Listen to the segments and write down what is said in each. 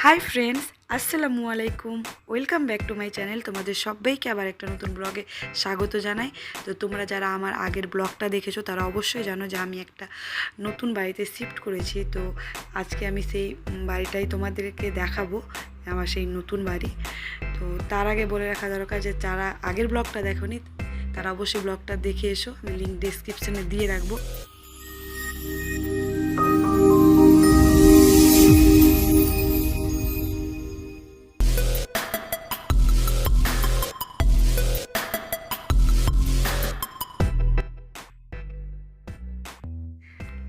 Hi friends, আসসালামু আলাইকুম। Welcome back to my channel. তোমাদের সবাইকে আবার একটা নতুন ব্লগে স্বাগত জানাই। তো তোমরা যারা আমার আগের ব্লগটা দেখেছো তারা অবশ্যই জানো যে আমি একটা নতুন বাড়িতে শিফট করেছি। তো আজকে আমি সেই বাড়িটাই তোমাদেরকে দেখাবো, আমার সেই নতুন বাড়ি। তো তার আগে বলে রাখা দরকার যে যারা আগের ব্লগটা দেখোনি তারা অবশ্যই ব্লগটা দেখে এসো, আমি লিঙ্ক ডেসক্রিপশানে দিয়ে রাখবো।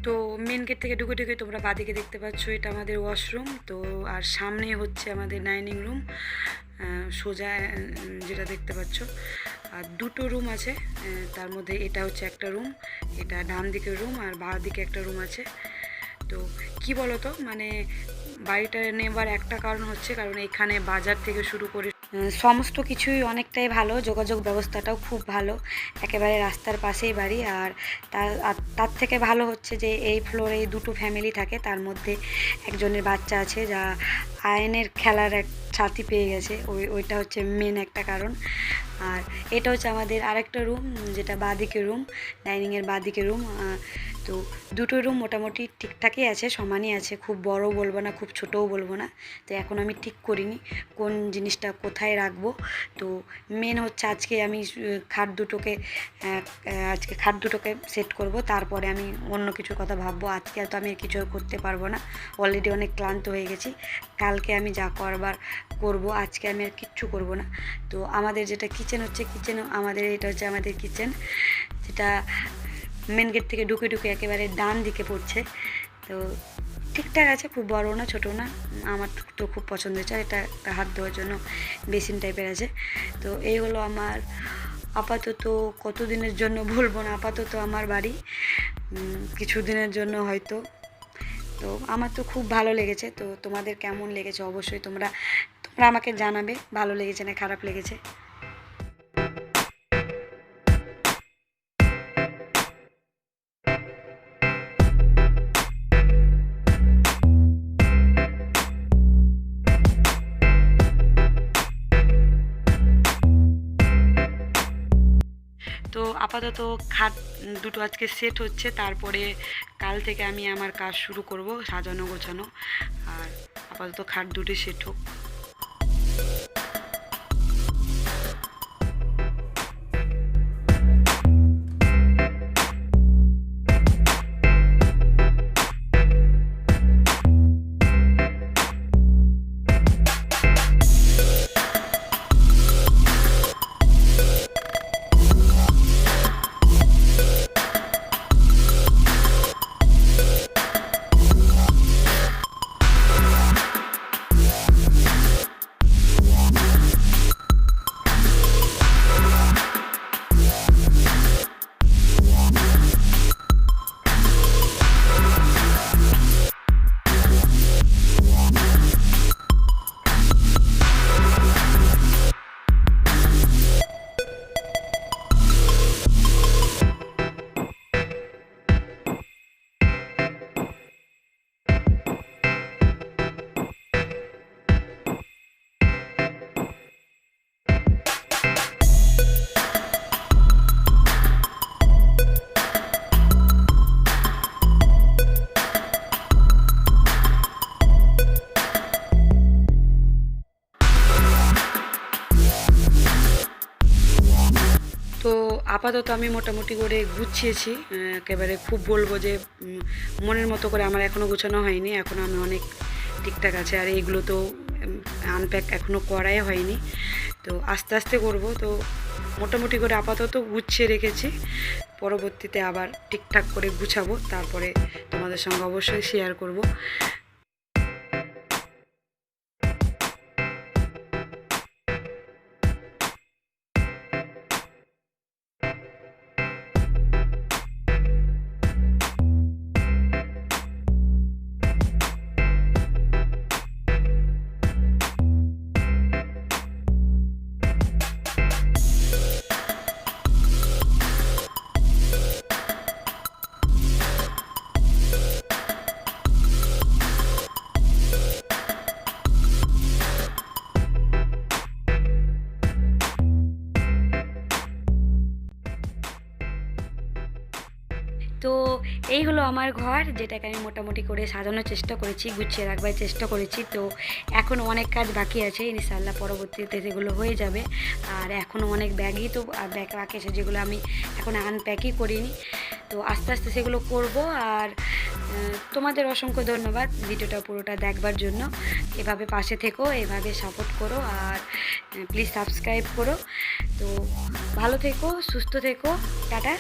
তো মেন গেট থেকে ঢুকে ঢুকে তোমরা বাদিকে দেখতে পাচ্ছ এটা আমাদের ওয়াশরুম। তো আর সামনে হচ্ছে আমাদের ডাইনিং রুম, সোজা যেটা দেখতে পাচ্ছ। আর দুটো রুম আছে, তার মধ্যে এটা হচ্ছে একটা রুম, এটা ডান দিকের রুম, আর বাঁ দিকে একটা রুম আছে। তো কি বলো তো, মানে বাড়িটা নেবার একটা কারণ হচ্ছে কারণ এখানে বাজার থেকে শুরু করে সমস্ত কিছুই অনেকটাই ভালো, যোগাযোগ ব্যবস্থাটাও খুব ভালো, একেবারে রাস্তার পাশেই বাড়ি। আর তার থেকে ভালো হচ্ছে যে এই ফ্লোরে দুটো ফ্যামিলি থাকে, তার মধ্যে একজনের বাচ্চা আছে যা আয়নের খেলার এক সাথী পেয়ে গেছে, ওইটা হচ্ছে মেন একটা কারণ। আর এটা হচ্ছে আমাদের আরেকটা রুম, যেটা বাঁদিকে রুম, ডাইনিংয়ের বাঁদিকে রুম। তো দুটো রুম মোটামুটি ঠিকঠাকই আছে, সমানই আছে, খুব বড় বলবো না, খুব ছোটও বলবো না। তো এখন আমি ঠিক করিনি কোন জিনিসটা কোথায় রাখবো। তো মেন হচ্ছে আজকে আমি খাট দুটোকে সেট করব, তারপরে আমি অন্য কিছুর কথা ভাববো। আজকে তো আমি কিছু করতে পারবো না, অলরেডি অনেক ক্লান্ত হয়ে গেছি। কালকে আমি যা করবার করব, আজকে আমি আর কিচ্ছু করব না। তো আমাদের যেটা কিচেন হচ্ছে, এটা হচ্ছে আমাদের কিচেন, যেটা মেন গেট থেকে ঢুকে ঢুকে একেবারে ডান দিকে পড়ছে। তো ঠিকঠাক আছে, খুব বড় না ছোটো না, আমার তো খুব পছন্দ হয়েছে। আর এটা একটা হাত ধোয়ার জন্য বেসিন টাইপের আছে। তো এই হলো আমার আপাতত, কতদিনের জন্য বলবো না, আপাতত আমার বাড়ি, কিছু দিনের জন্য হয়তো। তো আমার তো খুব ভালো লেগেছে। তো তোমাদের কেমন লেগেছে অবশ্যই তোমরা আমাকে জানাবে, ভালো লেগেছে না খারাপ লেগেছে। তো আপাতত খাট দুটো আজকে সেট হচ্ছে, তারপরে কাল থেকে আমি আমার কাজ শুরু করব, সাজানো গোছানো। আর আপাতত খাট দুটো সেট হোক। তো আপাতত আমি মোটামুটি করে গুছিয়েছি, একেবারে খুব বলবো যে মনের মতো করে আমার এখনও গোছানো হয়নি, এখনও আমি অনেক ঠিকঠাক আছে। আর এইগুলো তো আনপ্যাক এখনও করাই হয়নি, তো আস্তে আস্তে করব। তো মোটামুটি করে আপাতত গুছিয়ে রেখেছি, পরবর্তীতে আবার ঠিকঠাক করে গুছাবো, তারপরে তোমাদের সঙ্গে অবশ্যই শেয়ার করব। এই হলো আমার ঘর, যেটাকে আমি মোটামুটি করে সাজানোর চেষ্টা করেছি, গুছিয়ে রাখবার চেষ্টা করেছি। তো এখনও অনেক কাজ বাকি আছে, ইনশাআল্লাহ পরবর্তীতে সেগুলো হয়ে যাবে। আর এখনও অনেক ব্যাগই তো ব্যাগ বাকি আছে, যেগুলো আমি এখন আনপ্যাকই করিনি। তো আস্তে আস্তে সেগুলো করব। আর তোমাদের অসংখ্য ধন্যবাদ ভিডিওটা পুরোটা দেখবার জন্য। এভাবে পাশে থেকো, এভাবে সাপোর্ট করো, আর প্লিজ সাবস্ক্রাইব করো। তো ভালো থেকো, সুস্থ থেকো, টাটা।